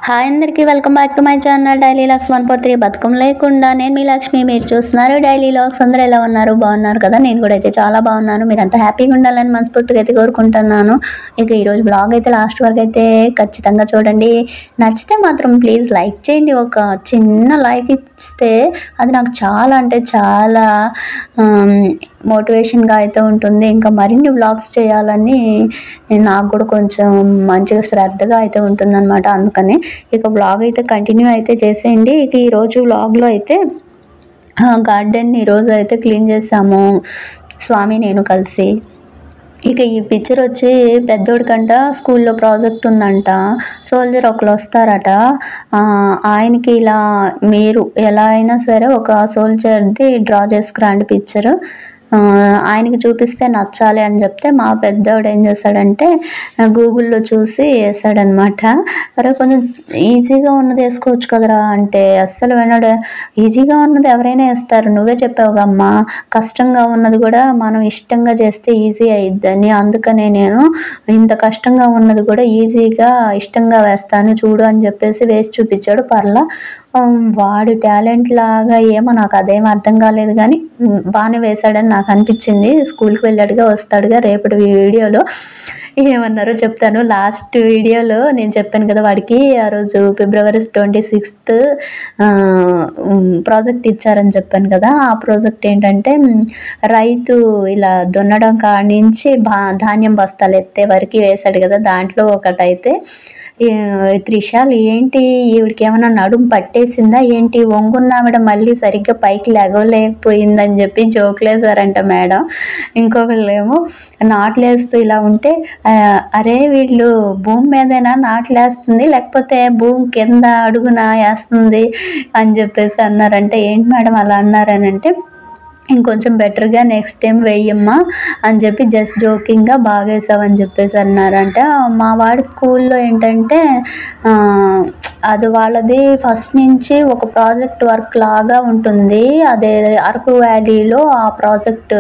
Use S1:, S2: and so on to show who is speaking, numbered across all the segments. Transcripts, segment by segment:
S1: Hi అందరికీ welcome back to my channel daily lakhs 143 బతుకం లేకుండా. నేను మీ లక్ష్మి, మీరు చూస్తున్నారు డైలీ లాక్స్. అందరూ ఎలా ఉన్నారు? బాగున్నారు కదా? నేను కూడా అయితే చాలా బాగున్నాను. మీరంతా హ్యాపీగా ఉండాలని మనస్ఫూర్తిగా అయితే కోరుకుంటున్నాను. ఇక ఈరోజు బ్లాగ్ అయితే లాస్ట్ వరకు అయితే ఖచ్చితంగా చూడండి. నచ్చితే మాత్రం ప్లీజ్ లైక్ చేయండి. ఒక చిన్న లైక్ ఇస్తే అది నాకు చాలా అంటే చాలా మోటివేషన్గా అయితే ఉంటుంది. ఇంకా మరిన్ని బ్లాగ్స్ చేయాలని నాకు కూడా కొంచెం మంచిగా శ్రద్ధగా అయితే ఉంటుందన్నమాట. అందుకని ఇక బ్లాగ్ అయితే కంటిన్యూ అయితే చేసేయండి. ఇక ఈరోజు బ్లాగ్లో అయితే గార్డెన్ ఈరోజు అయితే క్లీన్ చేసాము, స్వామి నేను కలిసి. ఇక ఈ పిక్చర్ వచ్చి పెద్దోడికంట స్కూల్లో ప్రాజెక్ట్ ఉందంట. సోల్జర్ ఒకరు వస్తారట, ఆయనకి ఇలా మీరు ఎలా అయినా సరే ఒక సోల్జర్ది డ్రా చేసుకురండి పిక్చర్, ఆయనకి చూపిస్తే నచ్చాలి అని చెప్తే మా పెద్దోడు ఏం చేశాడంటే గూగుల్లో చూసి వేసాడనమాట. అరే కొంచెం ఈజీగా ఉన్నది వేసుకోవచ్చు కదరా అంటే అస్సలు వినడు. ఈజీగా ఉన్నది ఎవరైనా వేస్తారు, నువ్వే చెప్పావుగమ్మా, కష్టంగా ఉన్నది కూడా మనం ఇష్టంగా చేస్తే ఈజీ అయిద్దని, అందుకనే నేను ఇంత కష్టంగా ఉన్నది కూడా ఈజీగా ఇష్టంగా వేస్తాను చూడు అని చెప్పేసి వేసి చూపించాడు. పర్లా వాడు టాలెంట్ లాగా ఏమో నాకు అదేం అర్థం కాలేదు, కానీ బాగానే వేశాడని నాకు అనిపించింది. స్కూల్కి వెళ్ళాడుగా, వస్తాడుగా. రేపటి వీడియోలో ఏమన్నారో చెప్తాను. లాస్ట్ వీడియోలో నేను చెప్పాను కదా వాడికి ఆ రోజు February 26th ప్రాజెక్ట్ ఇచ్చారని చెప్పాను కదా. ఆ ప్రాజెక్ట్ ఏంటంటే రైతు ఇలా దున్నడం కాడి నుంచి ధాన్యం బస్తాలు ఎత్తే వరకు వేశాడు కదా. దాంట్లో ఒకటైతే త్రిషాలు ఏంటి ఈవిడికి ఏమైనా నడుము పట్టేసిందా ఏంటి, వంగున్నావిడ మళ్ళీ సరిగ్గా పైకి లెగవలేకపోయిందని చెప్పి జోకులేసారంట మేడం. ఇంకొకళ్ళేమో నాట్లేస్తూ ఇలా ఉంటే అరే వీళ్ళు భూమి మీదైనా నాట్లేస్తుంది లేకపోతే భూమి కింద అడుగున వేస్తుంది అని చెప్పేసి అన్నారంటే, ఏంటి మేడం అలా అన్నారని అంటే, ఇంకొంచెం బెటర్గా నెక్స్ట్ టైం వేయమ్మా అని చెప్పి జస్ట్ జోకింగ్గా బాగా వేసావని చెప్పేసి అన్నారంట. మా వాడి స్కూల్లో ఏంటంటే అది వాళ్ళది ఫస్ట్ నుంచి ఒక ప్రాజెక్ట్ వర్క్ లాగా ఉంటుంది. అదే అరకు వ్యాలీలో ఆ ప్రాజెక్ట్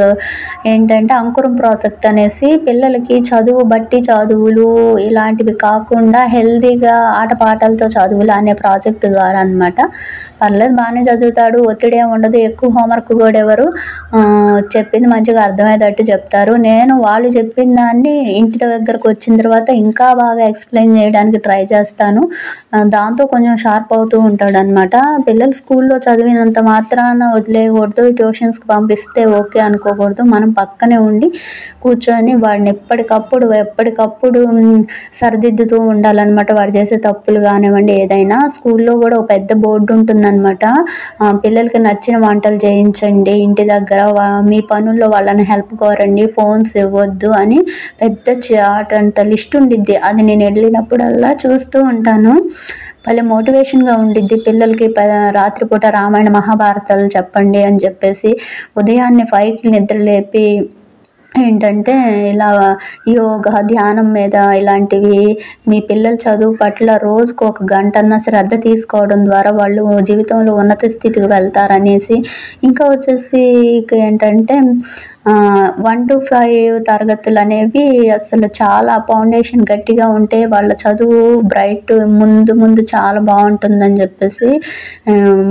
S1: ఏంటంటే అంకురం ప్రాజెక్ట్ అనేసి పిల్లలకి చదువు బట్టి చదువులు ఇలాంటివి కాకుండా హెల్తీగా ఆటపాటలతో చదువులు అనే ప్రాజెక్ట్ ద్వారా అనమాట. పర్లేదు బాగానే చదువుతాడు, ఒత్తిడి ఏమి ఉండదు, ఎక్కువ హోంవర్క్ కూడా ఎవరు, చెప్పింది మంచిగా అర్థమయ్యేటట్టు చెప్తారు. నేను వాళ్ళు చెప్పిన దాన్ని ఇంటి దగ్గరకు వచ్చిన తర్వాత ఇంకా బాగా ఎక్స్ప్లెయిన్ చేయడానికి ట్రై చేస్తాను. దాంతో కొంచెం షార్ప్ అవుతూ ఉంటాడు అనమాట. పిల్లలు స్కూల్లో చదివినంత మాత్రాన వదిలేయకూడదు, ట్యూషన్స్కి పంపిస్తే ఓకే అనుకోకూడదు. మనం పక్కనే ఉండి కూర్చొని వాడిని ఎప్పటికప్పుడు సరిదిద్దుతూ ఉండాలన్నమాట. వాడు చేసే తప్పులు కానివ్వండి ఏదైనా. స్కూల్లో కూడా ఒక పెద్ద బోర్డు ఉంటుందన్నమాట. పిల్లలకి నచ్చిన వంటలు చేయించండి, ఇంటి దగ్గర మీ పనుల్లో వాళ్ళని హెల్ప్ కోరండి, ఫోన్స్ ఇవ్వద్దు అని పెద్ద చార్ట్ అంత లిస్ట్ ఉండిద్ది. అది నేను వెళ్ళినప్పుడల్లా చూస్తూ ఉంటాను. భలే మోటివేషన్గా ఉండిద్ది. పిల్లలకి రాత్రిపూట రామాయణ మహాభారతాలు చెప్పండి అని చెప్పేసి ఉదయాన్నే 5కి నిద్ర లేపి ఏంటంటే ఇలా యోగా ధ్యానం మీద ఇలాంటివి మీ పిల్లల చదువు పట్ల రోజుకు 1 గంటన్న శ్రద్ధ తీసుకోవడం ద్వారా వాళ్ళు జీవితంలో ఉన్నత స్థితికి వెళ్తారనేసి. ఇంకా వచ్చేసి ఏంటంటే 1 to 5 తరగతులు అనేవి అసలు చాలా ఫౌండేషన్ గట్టిగా ఉంటే వాళ్ళ చదువు బ్రైట్ ముందు చాలా బాగుంటుందని చెప్పేసి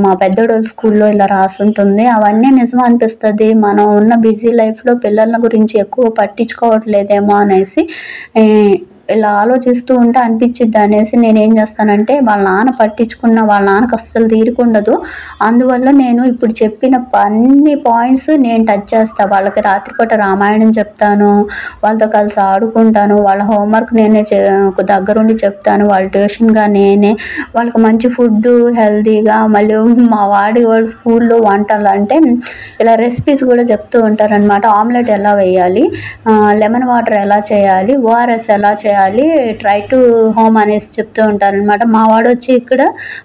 S1: మా పెద్దోడు స్కూల్లో ఇలా రాసుంటుంది. అవన్నీ నిజం అనిపిస్తుంది. మనం ఉన్న బిజీ లైఫ్లో పిల్లల గురించి ఎక్కువ పట్టించుకోవట్లేదేమో అనేసి ఇలా ఆలోచిస్తూ ఉంటే అనిపించిద్ది అనేసి నేనేం చేస్తానంటే వాళ్ళ నాన్న పట్టించుకున్న వాళ్ళ నాన్నకు అస్సలు తీరుకుండదు. అందువల్ల నేను ఇప్పుడు చెప్పిన అన్ని పాయింట్స్ నేను టచ్ చేస్తాను. వాళ్ళకి రాత్రిపూట రామాయణం చెప్తాను, వాళ్ళతో కలిసి ఆడుకుంటాను, వాళ్ళ హోంవర్క్ నేనే దగ్గరుండి చెప్తాను, వాళ్ళ ట్యూషన్గా నేనే వాళ్ళకి మంచి ఫుడ్ హెల్తీగా. మళ్ళీ మా వాడి వాళ్ళ స్కూల్లో వంటలు అంటే ఇలా రెసిపీస్ కూడా చెప్తూ ఉంటారనమాట. ఆమ్లెట్ ఎలా వేయాలి, లెమన్ వాటర్ ఎలా చేయాలి, ఓఆర్ఎస్ ఎలా చేయాలి, ట్రై టు హోమ్ అనేసి చెప్తూ ఉంటారు అనమాట. మా వాడు వచ్చి ఇక్కడ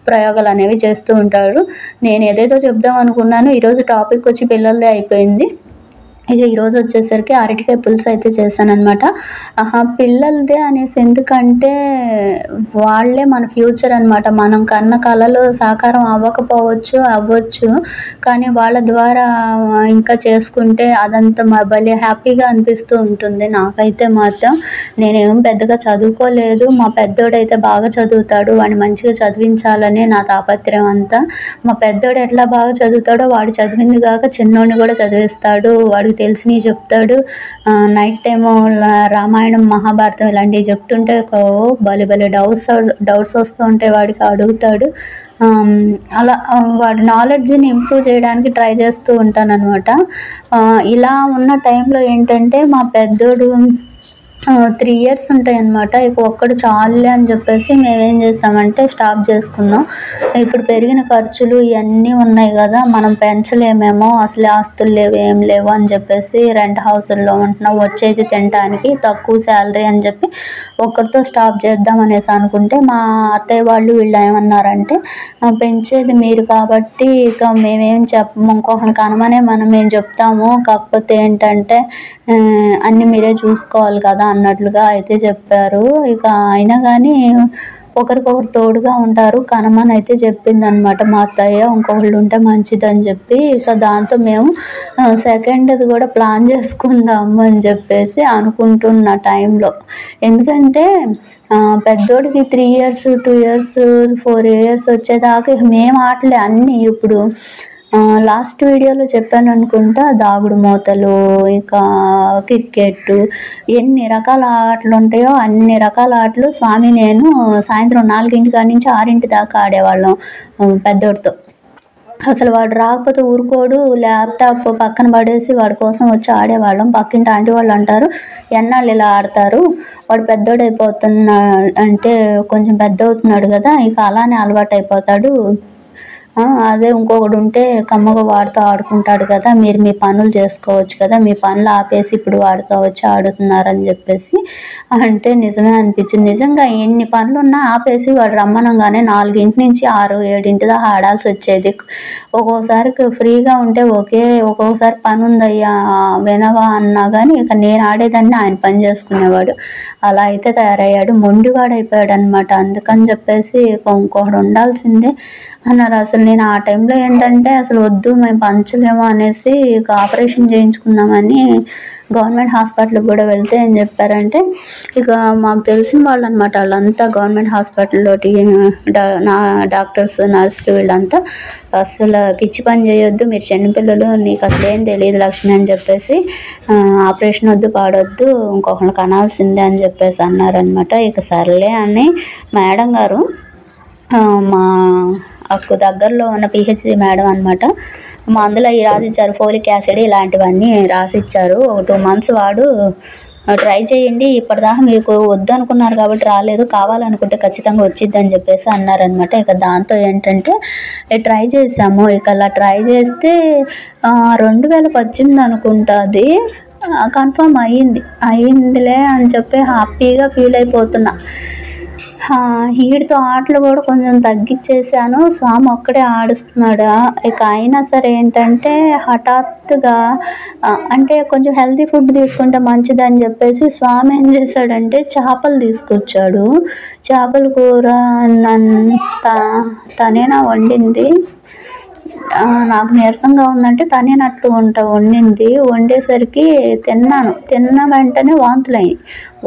S1: ప్రయోగాలు అనేవి చేస్తూ ఉంటాడు. నేను ఏదేదో చెప్దాం అనుకున్నాను, ఈరోజు టాపిక్ వచ్చి పిల్లలదే అయిపోయింది. ఇక ఈరోజు వచ్చేసరికి అరటికాయ పులుసు అయితే చేశాననమాట. పిల్లలదే అనేసి ఎందుకంటే వాళ్ళే మన ఫ్యూచర్ అనమాట. మనం కన్న కలలు సాకారం అవ్వకపోవచ్చు, అవ్వచ్చు. కానీ వాళ్ళ ద్వారా ఇంకా చేసుకుంటే అదంతా భలే హ్యాపీగా అనిపిస్తూ ఉంటుంది నాకైతే మాత్రం. నేనేం పెద్దగా చదువుకోలేదు. మా పెద్దోడైతే బాగా చదువుతాడు. వాడిని మంచిగా చదివించాలనే నా తాపత్రయం అంతా. మా పెద్దోడు ఎట్లా బాగా చదువుతాడో వాడు చదివింది కాక చిన్నోడిని కూడా చదివిస్తాడు. వాడికి తెలిసినవి చెప్తాడు. నైట్ టైము రామాయణం, మహాభారతం ఇలాంటివి చెప్తుంటే భలే భలే డౌట్స్ వస్తూ ఉంటాయి. వాడికి అడుగుతాడు. అలా వాడి నాలెడ్జ్ని ఇంప్రూవ్ చేయడానికి ట్రై చేస్తూ ఉంటానన్నమాట. ఇలా ఉన్న టైంలో ఏంటంటే మా పెద్దోడు 3 ఇయర్స్ ఉంటాయన్నమాట. ఇక ఒక్కడు చాలులే అని చెప్పేసి మేమేం చేసామంటే స్టాప్ చేసుకున్నాం. ఇప్పుడు పెరిగిన ఖర్చులు ఇవన్నీ ఉన్నాయి కదా, మనం పెంచలేమేమో, అసలే ఆస్తులు లేవు ఏం లేవు అని చెప్పేసి రెంట్ హౌసుల్లో ఉంటున్నాం. వచ్చేది తినడానికి, తక్కువ శాలరీ అని చెప్పి ఒక్కడితో స్టాప్ చేద్దాం అనేసి అనుకుంటే మా అత్తయ్య వాళ్ళు వీళ్ళు ఏమన్నారంటే పెంచేది మీరు కాబట్టి ఇక మేమేం చెప్పము, ఇంకొకరికి అనమనే మేము చెప్తాము. కాకపోతే ఏంటంటే అన్నీ మీరే చూసుకోవాలి కదా అన్నట్లుగా అయితే చెప్పారు. ఇక అయినా కానీ ఒకరికొకరు తోడుగా ఉంటారు కనమని అయితే చెప్పిందనమాట మా అత్తయ్య. ఇంకొకళ్ళు ఉంటే మంచిదని చెప్పి ఇక దాంతో మేము సెకండ్ది కూడా ప్లాన్ చేసుకుందాము అని చెప్పేసి అనుకుంటున్న టైంలో. ఎందుకంటే పెద్దోడికి 3 ఇయర్స్, 2 ఇయర్స్, 4 ఇయర్స్ వచ్చేదాకా మేము ఆటలే అన్నీ. ఇప్పుడు లాస్ట్ వీడియోలో చెప్పాను అనుకుంటా, దాగుడు మూతలు, ఇంకా క్రికెట్, ఎన్ని రకాల ఆటలు ఉంటాయో అన్ని రకాల ఆటలు స్వామి నేను సాయంత్రం 4 కాడి నుంచి 6 దాకా ఆడేవాళ్ళం పెద్దోడితో. అసలు వాడు రాకపోతే ఊరుకోడు. ల్యాప్టాప్ పక్కన పడేసి వాడి కోసం వచ్చి ఆడేవాళ్ళం. పక్కింటి ఆంటీ వాళ్ళు అంటారు, ఎన్నాళ్ళు ఇలా ఆడతారు, వాడు పెద్దోడైపోతున్నా అంటే కొంచెం పెద్ద అవుతున్నాడు కదా, ఇక అలానే అలవాటు అయిపోతాడు. అదే ఇంకొకడు ఉంటే కమ్మగా వాడితో ఆడుకుంటాడు కదా, మీరు మీ పనులు చేసుకోవచ్చు కదా, మీ పనులు ఆపేసి ఇప్పుడు వాడితో వచ్చి ఆడుతున్నారని చెప్పేసి అంటే నిజమే అనిపించింది. నిజంగా ఎన్ని పనులున్నా ఆపేసి వాడు రమ్మనంగానే 4 నుంచి 6, 7 దాకా ఆడాల్సి వచ్చేది. ఒక్కోసారి ఫ్రీగా ఉంటే ఒక్కొక్కసారి పని ఉందయ్యా వినవా అన్నా కానీ ఇక నేను ఆడేదాన్ని, ఆయన పని చేసుకునేవాడు. అలా అయితే తయారయ్యాడు, మొండివాడు అయిపోయాడు అనమాట. అందుకని చెప్పేసి ఇంకొకడు ఉండాల్సిందే అన్నారు. అసలు నేను ఆ టైంలో ఏంటంటే అసలు వద్దు, మేము పంచలేము అనేసి ఇక ఆపరేషన్ చేయించుకుందామని గవర్నమెంట్ హాస్పిటల్కి కూడా వెళ్తే ఏం చెప్పారంటే, ఇక మాకు తెలిసిన వాళ్ళు అనమాట, వాళ్ళంతా గవర్నమెంట్ హాస్పిటల్లోటి డాక్టర్స్, నర్సులు వీళ్ళంతా అసలు పిచ్చి పని చేయొద్దు, మీరు చిన్నపిల్లలు, నీకు అసలు ఏం తెలియదు లక్ష్మి అని చెప్పేసి ఆపరేషన్ వద్దు, పాడొద్దు, ఇంకొకరికి అనాల్సిందే అని చెప్పేసి అన్నారనమాట. ఇక సర్లే అని మేడం గారు మా అక్కు దగ్గరలో ఉన్న పిహెచ్డి మేడం అనమాట, మా అందులో ఈ రాసిచ్చారు, ఫోలిక్ యాసిడ్ ఇలాంటివన్నీ రాసిచ్చారు. 2 months వాడు ట్రై చేయండి, ఇప్పటిదాకా మీకు వద్దు అనుకున్నారు కాబట్టి రాలేదు, కావాలనుకుంటే ఖచ్చితంగా వచ్చిద్దని చెప్పేసి అన్నారనమాట. ఇక దాంతో ఏంటంటే ట్రై చేసాము. ఇక అలా ట్రై చేస్తే 2000 వచ్చింది అనుకుంటా, అది కన్ఫర్మ్ అయ్యిందిలే అని చెప్పి హ్యాపీగా ఫీల్ అయిపోతున్నా. వీడితో ఆటలు కూడా కొంచెం తగ్గించేసాను, స్వామి ఒక్కడే ఆడిస్తున్నాడు. ఇక అయినా సరే ఏంటంటే హఠాత్తుగా అంటే కొంచెం హెల్తీ ఫుడ్ తీసుకుంటే మంచిదని చెప్పేసి స్వామి ఏం చేశాడంటే చేపలు తీసుకొచ్చాడు. చేపల కూర తనేనా వండింది, నాకు నీరసంగా ఉందంటే తనేనట్లు వండింది. వండేసరికి తిన్న వెంటనే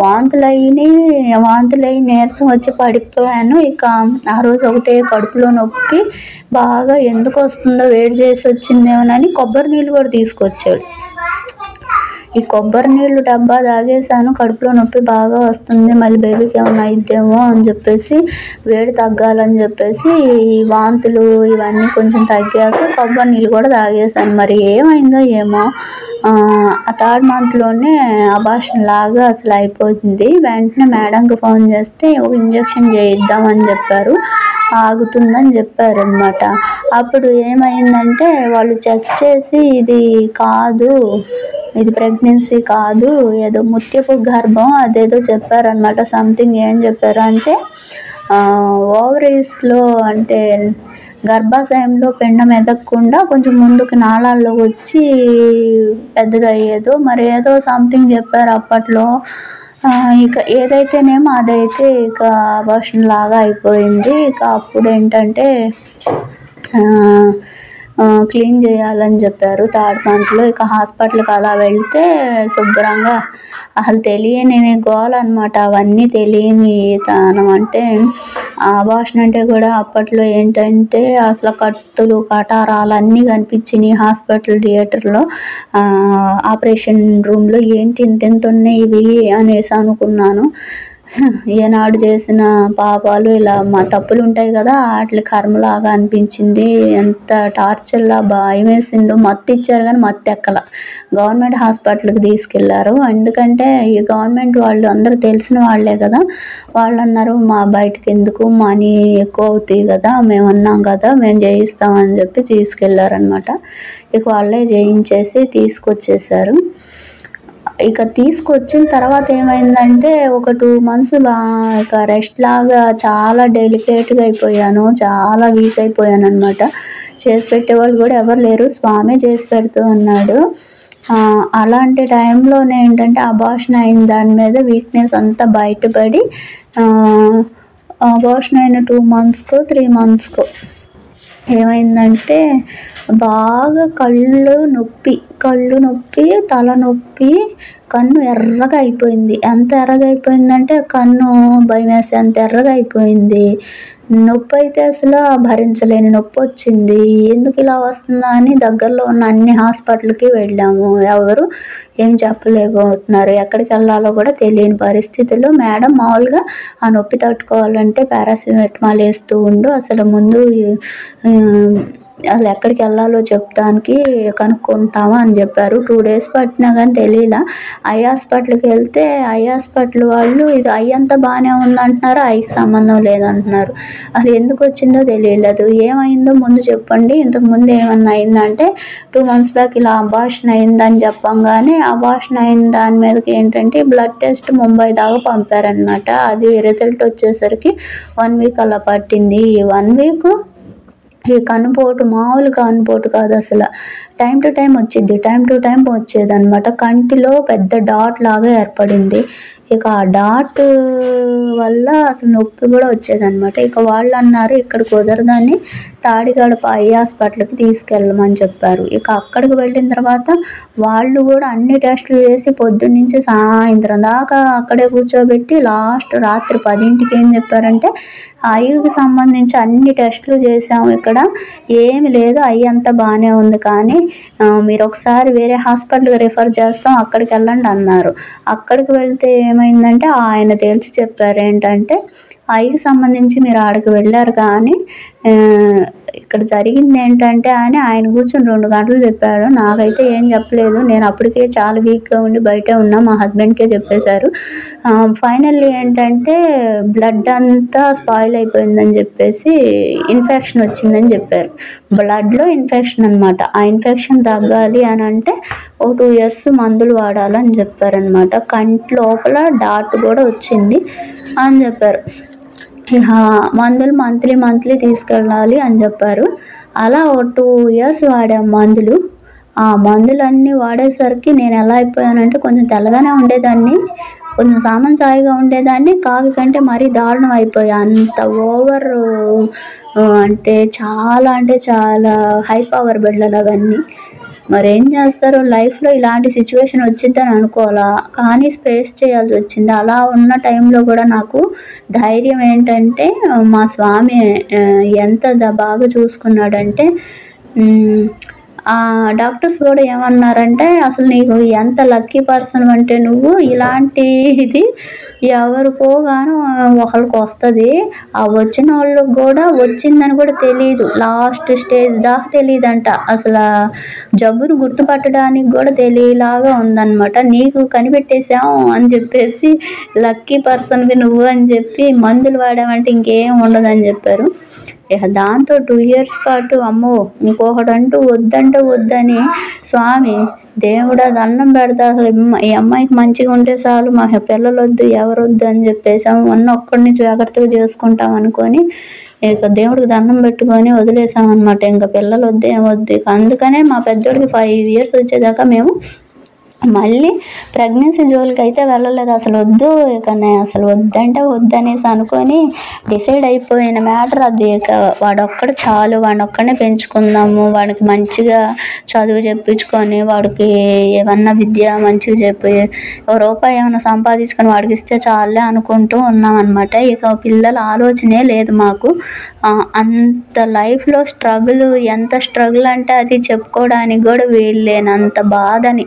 S1: వాంతులయ్యి నీరసం వచ్చి పడిపోయాను. ఇక ఆ రోజు ఒకటే కడుపులో నొప్పి బాగా, ఎందుకు వస్తుందో వేడి చేసి వచ్చిందేమోనని కొబ్బరి నీళ్ళు కూడా తీసుకొచ్చాడు. ఈ కొబ్బరి నీళ్ళు డబ్బా తాగేసాను, కడుపులో నొప్పి బాగా వస్తుంది, మళ్ళీ బేబీకి ఏమైనా అయిద్దేమో అని చెప్పేసి వేడి తగ్గాలని చెప్పేసి ఈ వాంతులు ఇవన్నీ కొంచెం తగ్గాక కొబ్బరి నీళ్ళు కూడా తాగేసాను. మరి ఏమైందో ఏమో ఆ 3rd monthలోనే అబార్షన్ లాగా అసలు అయిపోతుంది. వెంటనే మేడంకి ఫోన్ చేస్తే ఒక ఇంజెక్షన్ చేయిద్దామని చెప్పారు, ఆగుతుందని చెప్పారు అనమాట. అప్పుడు ఏమైందంటే వాళ్ళు చెక్ చేసి ఇది ప్రెగ్నెన్సీ కాదు, ఏదో ముత్యపు గర్భం అదేదో చెప్పారనమాట. సంథింగ్ ఏం చెప్పారు అంటే ఓవరీస్లో అంటే గర్భాశయంలో పిండం ఎదగకుండా కొంచెం ముందుకు నాళాల్లో వచ్చి పెద్దదయ్యేదో మరి ఏదో సంథింగ్ చెప్పారు అప్పట్లో. ఇక ఏదైతేనేమో అదైతే ఇక అబార్షన్ లాగా అయిపోయింది. ఇక అప్పుడేంటంటే క్లీన్ చేయాలని చెప్పారు థర్డ్ మంత్లో. ఇక హాస్పిటల్కి అలా వెళ్తే శుభ్రంగా అసలు తెలియని గోల అనమాట. అవన్నీ తెలియని తనం అంటే అబార్షన్ అంటే కూడా అప్పట్లో ఏంటంటే అసలు కత్తులు కటారాలు అన్నీ కనిపించినాయి హాస్పిటల్ థియేటర్లో. ఆపరేషన్ రూమ్లో ఏంటి ఇంత ఉన్నాయి ఇవి అనేసి అనుకున్నాను. ఏనాడు చేసిన పాపాలు ఇలా మా తప్పులు ఉంటాయి కదా వాటి కర్మలాగా అనిపించింది. ఎంత టార్చర్లా భయం వేసిందో. మత్తు ఇచ్చారు కానీ మత్తు ఎక్కల. గవర్నమెంట్ హాస్పిటల్కి తీసుకెళ్లారు. ఎందుకంటే ఈ గవర్నమెంట్ వాళ్ళు అందరూ తెలిసిన వాళ్ళే కదా. వాళ్ళు అన్నారు మా బయటకు ఎందుకు మనీ ఎక్కువ అవుతాయి కదా, మేము ఉన్నాం కదా మేము చేయిస్తామని చెప్పి తీసుకెళ్లారనమాట. ఇక వాళ్ళే చేయించేసి తీసుకొచ్చేసారు. ఇక తీసుకొచ్చిన తర్వాత ఏమైందంటే ఒక 2 months ఇక రెస్ట్ లాగా చాలా డెలికేట్గా అయిపోయాను. చాలా వీక్ అయిపోయాను అనమాట. చేసి పెట్టేవాళ్ళు కూడా ఎవరు లేరు. స్వామి చేసి పెడుతూ ఉన్నాడు. అలాంటి టైంలోనే ఏంటంటే అబార్షన్ అయిన దాని మీద వీక్నెస్ అంతా బయటపడి అబార్షన్ అయిన 2 monthsకో 3 monthsకో ఏమైందంటే బాగా కళ్ళు నొప్పి, తలనొప్పి, కన్ను ఎర్రగా అయిపోయింది. ఎంత ఎర్రగా అయిపోయిందంటే కన్ను భయమేసే అంత ఎర్రగా అయిపోయింది. నొప్పి అయితే అసలు భరించలేని నొప్పి వచ్చింది. ఎందుకు ఇలా వస్తుందా అని దగ్గరలో ఉన్న అన్ని హాస్పిటల్కి వెళ్ళాము. ఎవరు ఏం చెప్పలేకపోతున్నారు. ఎక్కడికి వెళ్ళాలో కూడా తెలియని పరిస్థితుల్లో మేడం మామూలుగా ఆ నొప్పి తట్టుకోవాలంటే పారాసిటమాల్ వేస్తూ ఉండు, అసలు ముందు అసలు ఎక్కడికి వెళ్ళాలో చెప్తానికి కనుక్కుంటాము అని చెప్పారు. 2 days పట్టినా కానీ తెలియలా. ఐ హాస్పిటల్కి వెళ్తే ఐ హాస్పిటల్ వాళ్ళు ఇది ఐ అంతా బాగానే ఉందంటున్నారు, ఐకి సంబంధం లేదంటున్నారు. అసలు ఎందుకు వచ్చిందో తెలియలేదు. ఏమైందో ముందు చెప్పండి, ఇంతకు ముందు ఏమన్నా అయిందంటే 2 months బ్యాక్ ఇలా అబార్షన్ అయిందని చెప్పంగానే అబార్షన్ అయిన దాని మీదకి ఏంటంటే బ్లడ్ టెస్ట్ ముంబై దాకా పంపారనమాట. అది రిజల్ట్ వచ్చేసరికి 1 week అలా పట్టింది. ఈ 1 week ఈ కన్నుపోటు మామూలు కన్నుపోటు కాదు అసలు. టైం టు టైం వచ్చేదన్నమాట. కంటిలో పెద్ద డాట్ లాగా ఏర్పడింది. ఇక ఆ డాట్ వల్ల అసలు నొప్పి కూడా వచ్చేదన్నమాట. ఇక వాళ్ళు అన్నారు ఇక్కడ కుదరదని తాడిగడప ఐ హాస్పిటల్కి తీసుకెళ్ళమని చెప్పారు. ఇక అక్కడికి వెళ్ళిన తర్వాత వాళ్ళు కూడా అన్ని టెస్టులు చేసి పొద్దున్నుంచి సాయంత్రం దాకా అక్కడే కూర్చోబెట్టి లాస్ట్ రాత్రి 10ంటికి ఏం చెప్పారంటే ఐకి సంబంధించి అన్ని టెస్టులు చేసాము, ఇక్కడ ఏమి లేదు, ఐ అంతా బాగానే ఉంది, కానీ మీరు ఒకసారి వేరే హాస్పిటల్కి రిఫర్ చేస్తాం అక్కడికి వెళ్ళండి అన్నారు. అక్కడికి వెళ్తే ఏమైందంటే ఆయన తేల్చి చెప్పారు ఏంటంటే ఐకి సంబంధించి మీరు ఆడికి వెళ్ళారు కానీ ఇక్కడ జరిగింది ఏంటంటే అని ఆయన కూర్చొని 2 గంటలు చెప్పాడు. నాకైతే ఏం చెప్పలేదు. నేను అప్పటికే చాలా వీక్గా ఉండి బయటే ఉన్నా. మా హస్బెండ్కే చెప్పేశారు. ఫైనల్లీ ఏంటంటే బ్లడ్ అంతా స్పాయిల్ అయిపోయిందని చెప్పేసి ఇన్ఫెక్షన్ వచ్చిందని చెప్పారు. బ్లడ్లో ఇన్ఫెక్షన్ అనమాట. ఆ ఇన్ఫెక్షన్ తగ్గాలి అని అంటే ఓ 2 years మందులు వాడాలని చెప్పారనమాట. కంటి లోపల డాట్ కూడా వచ్చింది అని చెప్పారు. మందులు మంత్లీ తీసుకెళ్ళాలి అని చెప్పారు. అలా ఓ 2 years వాడాం మందులు. ఆ మందులన్నీ వాడేసరికి నేను ఎలా అయిపోయానంటే కొంచెం తెల్లగానే ఉండేదాన్ని, కొంచెం సామంచాయిగా ఉండేదాన్ని, కాకి కంటే మరీ దారుణం అయిపోయా. అంత ఓవర్ అంటే చాలా హై పవర్ బిళ్ళలు అవన్నీ. మరేం చేస్తారు, లైఫ్లో ఇలాంటి సిచ్యువేషన్ వచ్చిందని అనుకోవాలా, కానీ ఫేస్ చేయాల్సి వచ్చింది. అలా ఉన్న టైంలో కూడా నాకు ధైర్యం ఏంటంటే మా స్వామి ఎంత బాగా చూసుకున్నాడంటే డాక్టర్స్ కూడా ఏమన్నారంటే అసలు నీకు ఎంత లక్కీ పర్సన్ అంటే నువ్వు ఇలాంటి ఇది ఎవరికో గాను ఒకరికి వస్తుంది, ఆ వచ్చిన వాళ్ళకి కూడా వచ్చిందని కూడా తెలియదు, లాస్ట్ స్టేజ్ దాకా తెలియదంట, అసలు జబ్బును గుర్తుపట్టడానికి కూడా తెలియలాగా ఉందన్నమాట. నీకు కనిపెట్టేశాం అని చెప్పేసి లక్కీ పర్సన్వి నువ్వు అని చెప్పి మందులు వాడామంటే ఇంకేం ఉండదని చెప్పారు. ఇక దాంతో 2 ఇయర్స్ పాటు అమ్మో ఇంకొకటంటూ వద్దంటే వద్దని స్వామి దేవుడా దండం పెడతా అసలు ఈ అమ్మాయికి మంచిగా ఉంటే చాలు మా పిల్లలు వద్దు ఎవరు వద్దు అని చెప్పేసాము. ఒక్కడిని జాగ్రత్తగా చేసుకుంటాం అనుకొని ఇక దేవుడికి దండం పెట్టుకొని వదిలేసామన్నమాట. ఇంకా పిల్లలు వద్దు ఏం వద్దు. అందుకనే మా పెద్దోడికి 5 ఇయర్స్ వచ్చేదాకా మేము మళ్ళీ ప్రెగ్నెన్సీ జోలికి అయితే వెళ్ళలేదు. అసలు వద్దు ఇక అసలు వద్దంటే వద్దనేసి అనుకొని డిసైడ్ అయిపోయిన మ్యాటర్ అది. ఇక వాడొక్కడు చాలు, వాడిని ఒక్కడనే పెంచుకుందాము, వాడికి మంచిగా చదువు చెప్పించుకొని వాడికి ఏమన్నా విద్య మంచిగా చెప్పి రూపాయి ఏమైనా సంపాదించుకొని వాడికి ఇస్తే చాలే అనుకుంటూ ఉన్నాం అనమాట. ఇక పిల్లల ఆలోచనే లేదు మాకు. అంత లైఫ్లో స్ట్రగుల్, ఎంత స్ట్రగుల్ అంటే అది చెప్పుకోవడానికి కూడా వీల్లేనంత బాధని.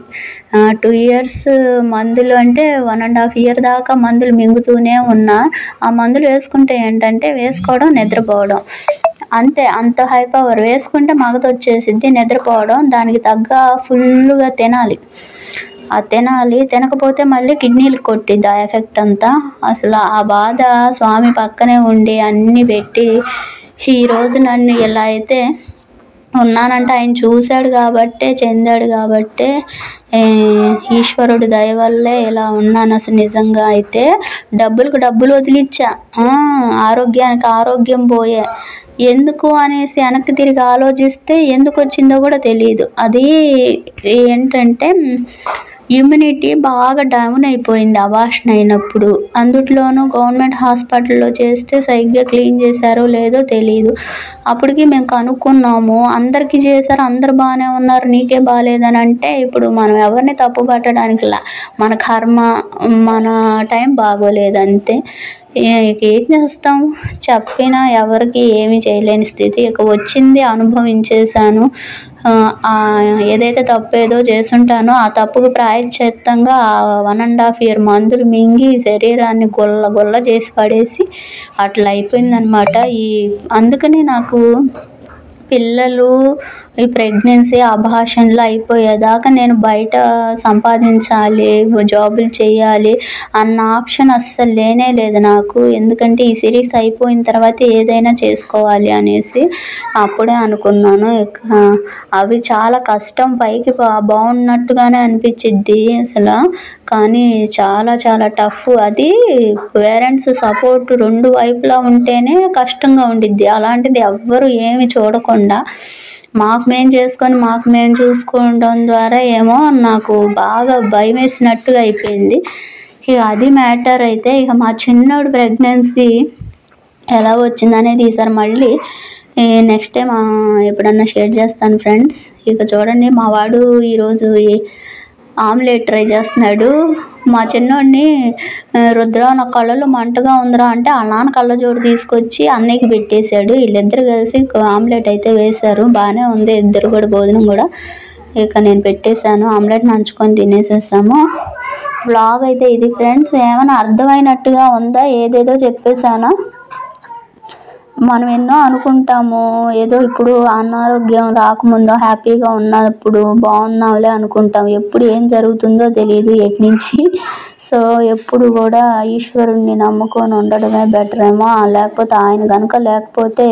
S1: 2 ఇయర్స్ మందులు అంటే 1.5 ఇయర్ దాకా మందులు మింగుతూనే ఉన్నా. ఆ మందులు వేసుకుంటే ఏంటంటే వేసుకోవడం నిద్రపోవడం అంతే. అంత హై పవర్ వేసుకుంటే మగత వచ్చేసిద్ది, నిద్రపోవడం, దానికి తగ్గ ఫుల్గా తినాలి. తినకపోతే మళ్ళీ కిడ్నీలు కొట్టిద్ది ఆ ఎఫెక్ట్ అంతా. అసలు ఆ బాధ స్వామి పక్కనే ఉండి అన్నీ పెట్టి ఈరోజు నన్ను ఇలా అయితే ఉన్నానంటే ఆయన చూశాడు కాబట్టే, చెందాడు కాబట్టే, ఈశ్వరుడి దయ వల్లే ఇలా ఉన్నాను. అసలు నిజంగా అయితే డబ్బులకు డబ్బులు వదిలిచ్చా, ఆరోగ్యానికి ఆరోగ్యం పోయే. ఎందుకు అనేసి వెనక్కి తిరిగి ఆలోచిస్తే ఎందుకు వచ్చిందో కూడా తెలియదు. అది ఏంటంటే ఇమ్యూనిటీ బాగా డౌన్ అయిపోయింది అబార్షన్ అయినప్పుడు. అందులోనూ గవర్నమెంట్ హాస్పిటల్లో చేస్తే సరిగ్గా క్లీన్ చేశారో లేదో తెలియదు. అప్పటికి మేము కనుక్కున్నాము, అందరికీ చేశారు, అందరు బాగానే ఉన్నారు, నీకే బాగాలేదని అంటే ఇప్పుడు మనం ఎవరిని తప్పు పట్టడానికి మన కర్మ, మన టైం బాగోలేదు అంతే. ఇక ఏం చేస్తాం, చెప్పినా ఎవరికి ఏమీ చేయలేని స్థితి. ఇక వచ్చింది అనుభవించేశాను. ఏదైతే తప్పు ఏదో చేసుంటానో ఆ తప్పుకు ప్రాయశ్చిత్తంగా 1.5 ఇయర్ మందులు మింగి శరీరాన్ని గొల్ల చేసి పడేసి అట్లా అయిపోయిందనమాట. అందుకని నాకు పిల్లలు, ఈ ప్రెగ్నెన్సీ, అబార్షన్లు అయిపోయేదాకా నేను బయట సంపాదించాలి, జాబులు చేయాలి అన్న ఆప్షన్ అస్సలు లేనే లేదు నాకు. ఎందుకంటే ఈ సిరీస్ అయిపోయిన తర్వాత ఏదైనా చేసుకోవాలి అనేసి అప్పుడే అనుకున్నాను. అవి చాలా కష్టం, పైకి బాగున్నట్టుగానే అనిపించిద్ది అసలు, కానీ చాలా చాలా టఫ్. అది పేరెంట్స్ సపోర్ట్ 2 వైపులా ఉంటేనే కష్టంగా ఉండిద్ది. అలాంటిది ఎవ్వరు ఏమి చూడకుండా మాకు మేము చేసుకొని మాకు మేము చూసుకోవడం ద్వారా ఏమో నాకు బాగా భయం వేసినట్టుగా అయిపోయింది. ఇక అది మ్యాటర్. అయితే ఇక మా చిన్నోడు ప్రెగ్నెన్సీ ఎలా వచ్చిందనేది ఈసారి మళ్ళీ నెక్స్ట్ టైం ఎప్పుడన్నా షేర్ చేస్తాను ఫ్రెండ్స్. ఇక చూడండి, మా వాడు ఈరోజు ఆమ్లెట్ ట్రై చేస్తున్నాడు. మా చిన్నోడిని రుద్ర నా కళ్ళలో మంటగా ఉందిరా అంటే ఆ నాన్న కళ్ళజోడు తీసుకొచ్చి అన్నయ్యకి పెట్టేశాడు. వీళ్ళిద్దరు కలిసి ఆమ్లెట్ అయితే వేశారు, బాగానే ఉంది ఇద్దరు కూడా భోజనం కూడా. ఇక నేను పెట్టేశాను, ఆమ్లెట్ నంచుకొని తినేసేసాము. వ్లాగ్ అయితే ఇది ఫ్రెండ్స్. ఏమైనా అర్థమైనట్టుగా ఉందా? ఏదేదో చెప్పేశానా? మనం ఎన్నో అనుకుంటాము, ఏదో ఇప్పుడు అనారోగ్యం రాకముందో హ్యాపీగా ఉన్నప్పుడు బాగున్నాంలే అనుకుంటాం. ఎప్పుడు ఏం జరుగుతుందో తెలియదు ఎటు నుంచి. సో ఎప్పుడు కూడా ఈశ్వరుణ్ణి నమ్ముకొని ఉండడమే బెటర్ ఏమో. లేకపోతే ఆయన కనుక లేకపోతే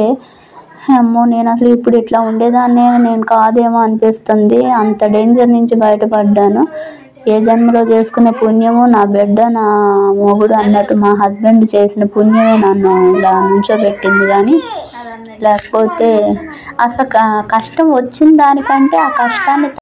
S1: అమ్మో నేను అసలు ఇప్పుడు ఇట్లా ఉండేదాన్నే నేను కాదేమో అనిపిస్తుంది. అంత డేంజర్ నుంచి బయటపడ్డాను. ఏ జన్మలో చేసుకున్న పుణ్యము, నా బిడ్డ, నా మొగుడు అన్నట్టు మా హస్బెండ్ చేసిన పుణ్యమే నన్ను ఇలా నుంచోబెట్టింది. కానీ లేకపోతే అసలు కష్టం వచ్చిన దానికంటే ఆ కష్టాన్ని